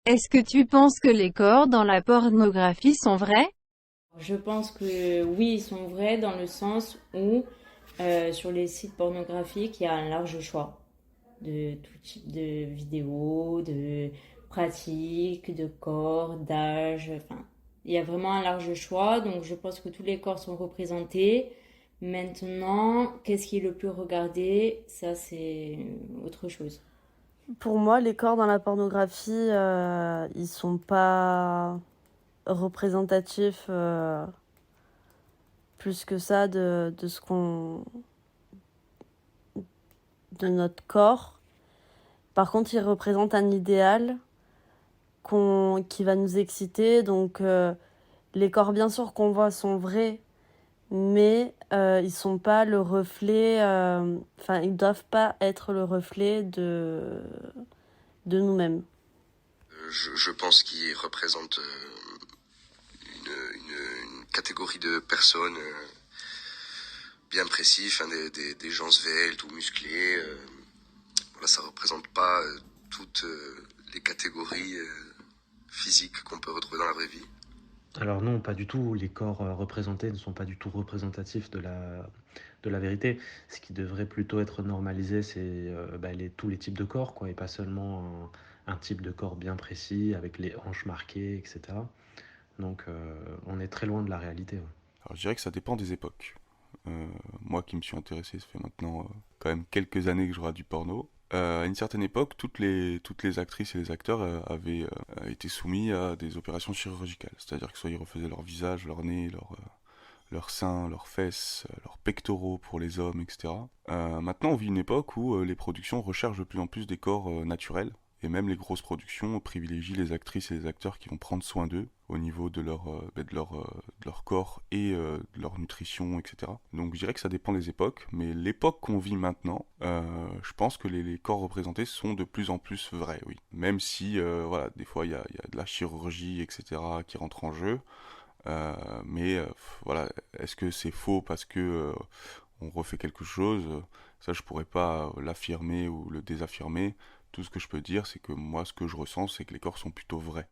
Est-ce que tu penses que les corps dans la pornographie sont vrais? Je pense que oui, ils sont vrais dans le sens où sur les sites pornographiques, il y a un large choix de tout type de vidéos, de pratiques, de corps, d'âge. Enfin, il y a vraiment un large choix. Donc, je pense que tous les corps sont représentés. Maintenant, qu'est-ce qui est le plus regardé? Ça, c'est autre chose. Pour moi, les corps dans la pornographie, ils sont pas représentatifs plus que ça de ce qu'on de notre corps. Par contre, ils représentent un idéal qui va nous exciter. Donc, les corps, bien sûr, qu'on voit sont vrais, mais ils sont pas le reflet. Enfin, ils doivent pas être le reflet de nous-mêmes. Je pense qu'il représente une catégorie de personnes bien précis, enfin des gens sveltes ou musclés. Voilà, ça représente pas toutes les catégories physiques qu'on peut retrouver dans la vraie vie. Alors non, pas du tout. Les corps représentés ne sont pas du tout représentatifs de la vérité. Ce qui devrait plutôt être normalisé, c'est tous les types de corps, quoi, et pas seulement un type de corps bien précis, avec les hanches marquées, etc. Donc on est très loin de la réalité. Ouais. Alors je dirais que ça dépend des époques. Moi qui me suis intéressé, ça fait maintenant quand même quelques années que je regarde du porno. À une certaine époque, toutes les actrices et les acteurs avaient été soumis à des opérations chirurgicales. C'est-à-dire que soit ils refaisaient leur visage, leur nez, leurs seins, leurs fesses, leurs pectoraux pour les hommes, etc. Maintenant, on vit une époque où les productions recherchent de plus en plus des corps naturels. Et même les grosses productions privilégient les actrices et les acteurs qui vont prendre soin d'eux au niveau de leur corps et de leur nutrition, etc. Donc je dirais que ça dépend des époques, mais l'époque qu'on vit maintenant, je pense que les corps représentés sont de plus en plus vrais, oui. Même si, voilà, des fois il y a de la chirurgie, etc. qui rentre en jeu, mais voilà, est-ce que c'est faux parce que on refait quelque chose? Ça, je pourrais pas l'affirmer ou le désaffirmer. Tout ce que je peux dire, c'est que moi, ce que je ressens, c'est que les corps sont plutôt vrais.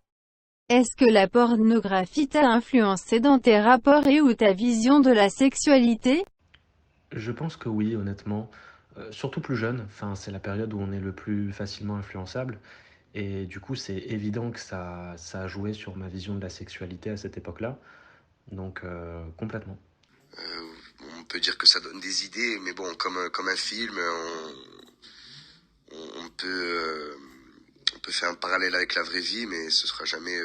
Est-ce que la pornographie t'a influencé dans tes rapports et ou ta vision de la sexualité? Je pense que oui, honnêtement. Surtout plus jeune, enfin, c'est la période où on est le plus facilement influençable. Et du coup, c'est évident que ça a joué sur ma vision de la sexualité à cette époque-là. Donc, complètement. On peut dire que ça donne des idées, mais bon, comme un film, on peut faire un parallèle avec la vraie vie, mais ce sera jamais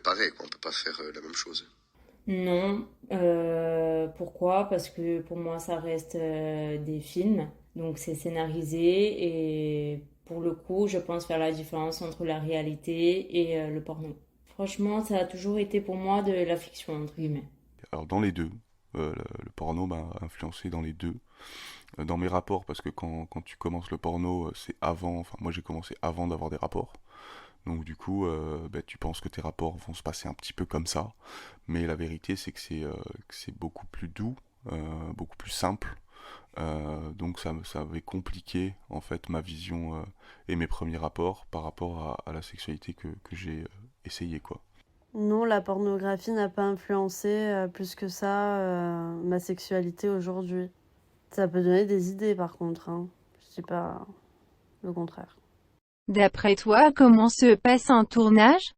pareil, quoi. On peut pas faire la même chose. Non. Pourquoi? Parce que pour moi, ça reste des films. Donc, c'est scénarisé. Et pour le coup, je pense faire la différence entre la réalité et le porno. Franchement, ça a toujours été pour moi de la fiction, entre guillemets. Alors, dans les deux, le porno m'a influencé dans les deux. Dans mes rapports, parce que quand tu commences le porno, c'est avant, enfin, moi j'ai commencé avant d'avoir des rapports. Donc du coup, tu penses que tes rapports vont se passer un petit peu comme ça, mais la vérité c'est que c'est beaucoup plus doux, beaucoup plus simple. Donc ça avait compliqué en fait ma vision et mes premiers rapports par rapport à la sexualité que j'ai essayé quoi. Non, la pornographie n'a pas influencé plus que ça ma sexualité aujourd'hui. Ça peut donner des idées par contre, hein. Je dis pas le contraire. D'après toi, comment se passe un tournage?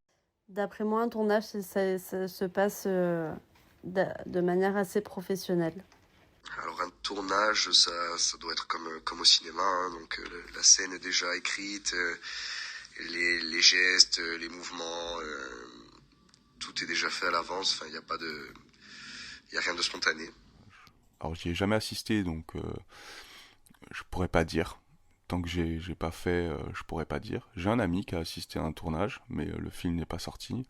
D'après moi, un tournage, ça se passe de manière assez professionnelle. Alors un tournage, ça doit être comme au cinéma, hein, donc la scène est déjà écrite, les gestes, les mouvements, tout est déjà fait à l'avance. Enfin, il y a rien de spontané. Alors j'y ai jamais assisté donc je pourrais pas dire. Tant que j'ai pas fait, je pourrais pas dire. J'ai un ami qui a assisté à un tournage, mais le film n'est pas sorti.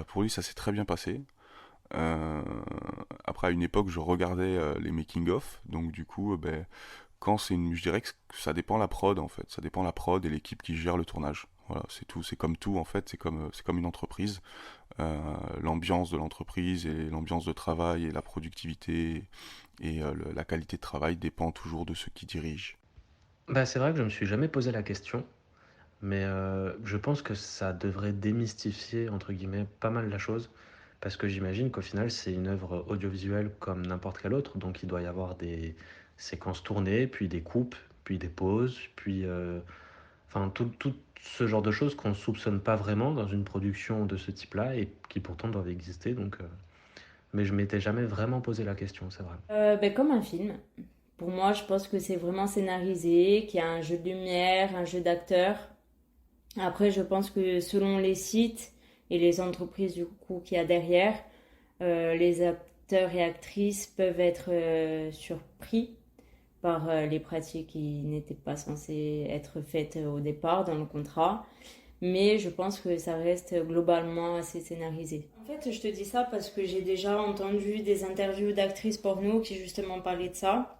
Pour lui, ça s'est très bien passé. Euh, Après, à une époque, je regardais les making-of, donc du coup, quand c'est une, je dirais que ça dépend la prod en fait. Ça dépend la prod et l'équipe qui gère le tournage. Voilà, c'est tout. C'est comme tout en fait. C'est comme une entreprise. L'ambiance de l'entreprise et l'ambiance de travail et la productivité et la qualité de travail dépend toujours de ceux qui dirigent. Bah, c'est vrai que je me suis jamais posé la question. Mais je pense que ça devrait démystifier, entre guillemets, pas mal la chose, parce que j'imagine qu'au final, c'est une œuvre audiovisuelle comme n'importe quelle autre, donc il doit y avoir des séquences tournées, puis des coupes, puis des pauses, puis enfin tout ce genre de choses qu'on ne soupçonne pas vraiment dans une production de ce type-là et qui pourtant doivent exister. Donc, mais je m'étais jamais vraiment posé la question, c'est vrai. Comme un film. Pour moi, je pense que c'est vraiment scénarisé, qu'il y a un jeu de lumière, un jeu d'acteurs. Après, je pense que selon les sites et les entreprises du coup qu'il y a derrière, les acteurs et actrices peuvent être surpris par les pratiques qui n'étaient pas censées être faites au départ dans le contrat. Mais je pense que ça reste globalement assez scénarisé. En fait, je te dis ça parce que j'ai déjà entendu des interviews d'actrices porno qui justement parlaient de ça.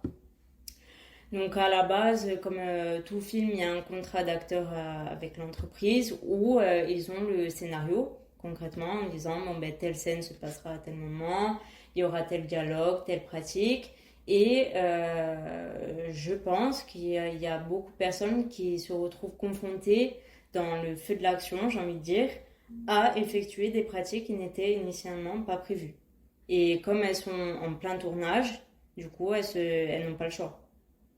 Donc à la base, comme tout film, il y a un contrat d'acteur avec l'entreprise où ils ont le scénario concrètement en disant bon ben telle scène se passera à tel moment, il y aura tel dialogue, telle pratique. Et je pense qu'il y a beaucoup de personnes qui se retrouvent confrontées dans le feu de l'action, j'ai envie de dire, à effectuer des pratiques qui n'étaient initialement pas prévues. Et comme elles sont en plein tournage, du coup, elles n'ont pas le choix.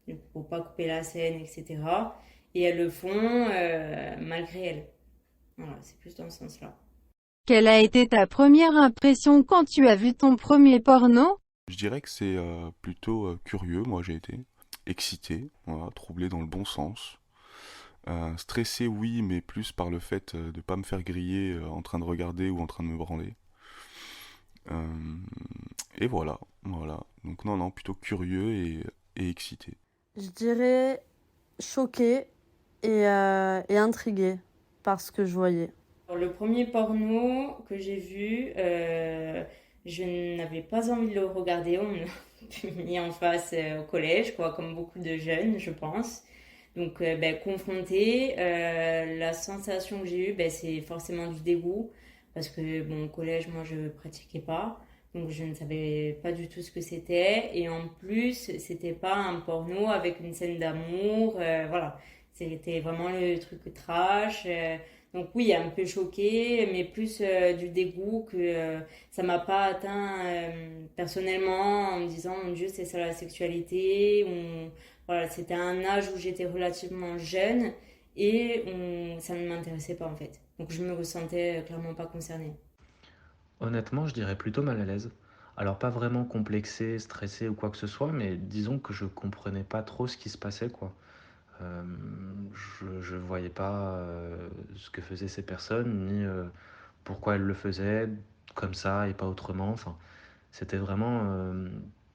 Il ne faut pas couper la scène, etc. Et elles le font malgré elles. Voilà, c'est plus dans ce sens-là. Quelle a été ta première impression quand tu as vu ton premier porno? Je dirais que c'est plutôt curieux, moi j'ai été excité, voilà, troublé dans le bon sens. Stressé oui, mais plus par le fait de pas me faire griller en train de regarder ou en train de me branler. Euh, et voilà, voilà. Donc non, non, plutôt curieux et excité. Je dirais choquée et intriguée par ce que je voyais. Alors, le premier porno que j'ai vu, je n'avais pas envie de le regarder. On me l'a mis en face au collège, quoi, comme beaucoup de jeunes, je pense. Donc, confrontée, la sensation que j'ai eue, c'est forcément du dégoût. Parce que, bon, au collège, moi, je pratiquais pas. Donc, je ne savais pas du tout ce que c'était. Et en plus, c'était pas un porno avec une scène d'amour. Voilà. C'était vraiment le truc trash. Donc oui, un peu choquée, mais plus du dégoût que ça m'a pas atteint personnellement en me disant mon Dieu, c'est ça la sexualité. Voilà, c'était un âge où j'étais relativement jeune et ça ne m'intéressait pas en fait. Donc je me ressentais clairement pas concernée. Honnêtement, je dirais plutôt mal à l'aise. Alors pas vraiment complexé, stressé ou quoi que ce soit, mais disons que je comprenais pas trop ce qui se passait, quoi. Euh, je voyais pas ce que faisaient ces personnes, ni pourquoi elles le faisaient comme ça et pas autrement. Enfin, c'était vraiment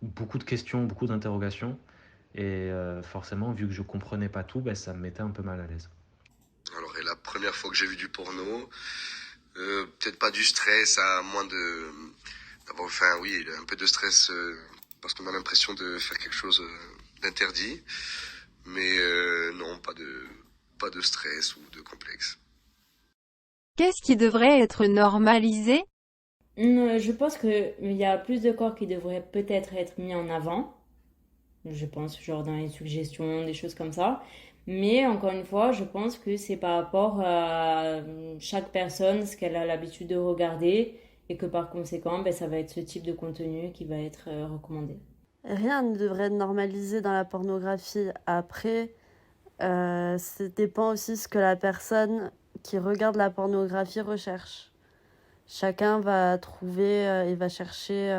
beaucoup de questions, beaucoup d'interrogations. Et forcément, vu que je comprenais pas tout, ben, ça me mettait un peu mal à l'aise. Alors, et la première fois que j'ai vu du porno, peut-être pas du stress, à moins de d'avoir, enfin oui, un peu de stress parce qu'on a l'impression de faire quelque chose d'interdit, mais non, pas de stress ou de complexe. Qu'est-ce qui devrait être normalisé? Je pense qu'il y a plus de corps qui devraient peut-être être mis en avant. Je pense, genre dans les suggestions, des choses comme ça. Mais encore une fois, je pense que c'est par rapport à chaque personne, ce qu'elle a l'habitude de regarder, et que par conséquent, ça va être ce type de contenu qui va être recommandé. Rien ne devrait être normalisé dans la pornographie. Après, ça dépend aussi ce que la personne qui regarde la pornographie recherche. Chacun va trouver et va chercher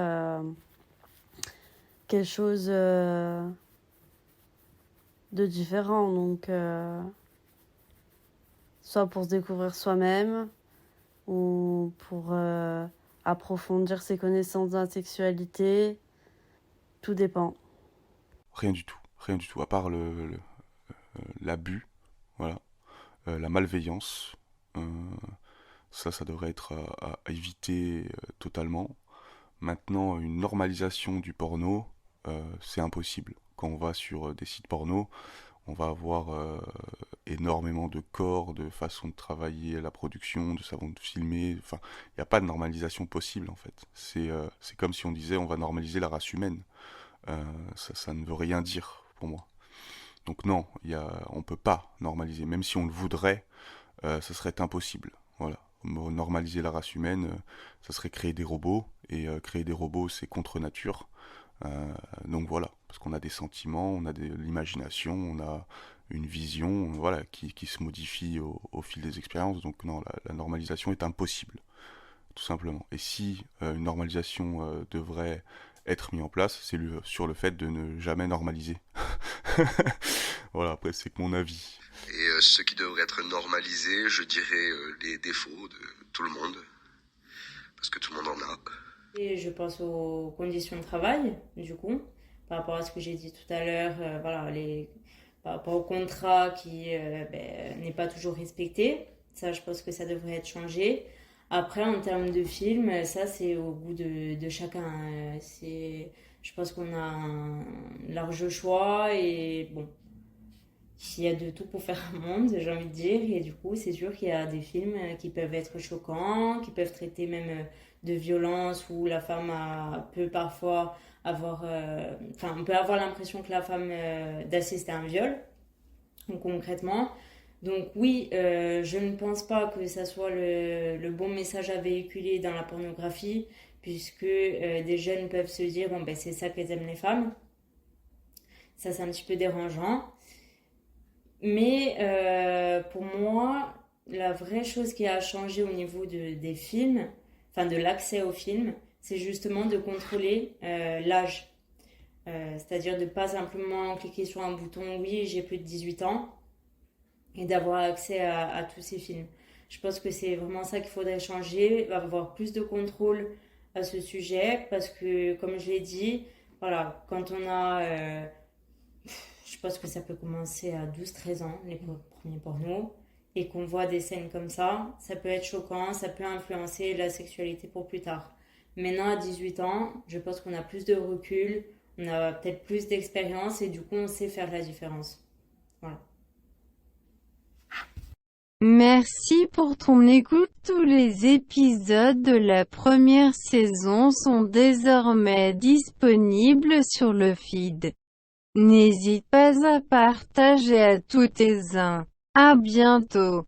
quelque chose de différent. Donc, soit pour se découvrir soi-même ou pour approfondir ses connaissances dans la sexualité. Tout dépend. Rien du tout, à part l'abus, voilà, la malveillance. euh, Ça devrait être à éviter totalement. Maintenant, une normalisation du porno, c'est impossible. Quand on va sur des sites porno, on va avoir énormément de corps, de façon de travailler la production, de façon de filmer. Enfin, il n'y a pas de normalisation possible en fait. C'est comme si on disait on va normaliser la race humaine. Ça ne veut rien dire pour moi. Donc non, on ne peut pas normaliser. Même si on le voudrait, ça serait impossible. Voilà. Normaliser la race humaine, ça serait créer des robots, et créer des robots, c'est contre nature. Donc voilà, parce qu'on a des sentiments, on a de l'imagination, on a une vision, voilà, qui se modifie au fil des expériences. Donc non, la normalisation est impossible, tout simplement. Et si une normalisation devrait être mise en place, c'est sur le fait de ne jamais normaliser. Voilà, après c'est que mon avis. Et ce qui devrait être normalisé, je dirais les défauts de tout le monde, parce que tout le monde en a. Et je pense aux conditions de travail, du coup, par rapport à ce que j'ai dit tout à l'heure, voilà, par rapport au contrat qui n'est pas toujours respecté. Ça, je pense que ça devrait être changé. Après, en termes de film, ça, c'est au goût de chacun. Je pense qu'on a un large choix et bon, il y a de tout pour faire un monde, j'ai envie de dire. Et du coup, c'est sûr qu'il y a des films qui peuvent être choquants, qui peuvent traiter même de violence, où la femme peut parfois avoir... Enfin, on peut avoir l'impression que la femme d'assister à un viol, donc, concrètement. Donc oui, je ne pense pas que ça soit le bon message à véhiculer dans la pornographie, puisque des jeunes peuvent se dire, bon, ben, c'est ça qu'elles aiment les femmes. Ça, c'est un petit peu dérangeant. Mais pour moi, la vraie chose qui a changé au niveau des films, enfin de l'accès aux films, c'est justement de contrôler l'âge. C'est-à-dire de ne pas simplement cliquer sur un bouton oui, j'ai plus de 18 ans et d'avoir accès à tous ces films. Je pense que c'est vraiment ça qu'il faudrait changer, avoir plus de contrôle à ce sujet parce que, comme je l'ai dit, voilà, quand on a je pense que ça peut commencer à 12-13 ans, les premiers pornos, et qu'on voit des scènes comme ça peut être choquant, ça peut influencer la sexualité pour plus tard. Maintenant, à 18 ans, je pense qu'on a plus de recul, on a peut-être plus d'expérience, et du coup, on sait faire la différence. Voilà. Merci pour ton écoute. Tous les épisodes de la première saison sont désormais disponibles sur le feed. N'hésite pas à partager à tous tes uns. À bientôt.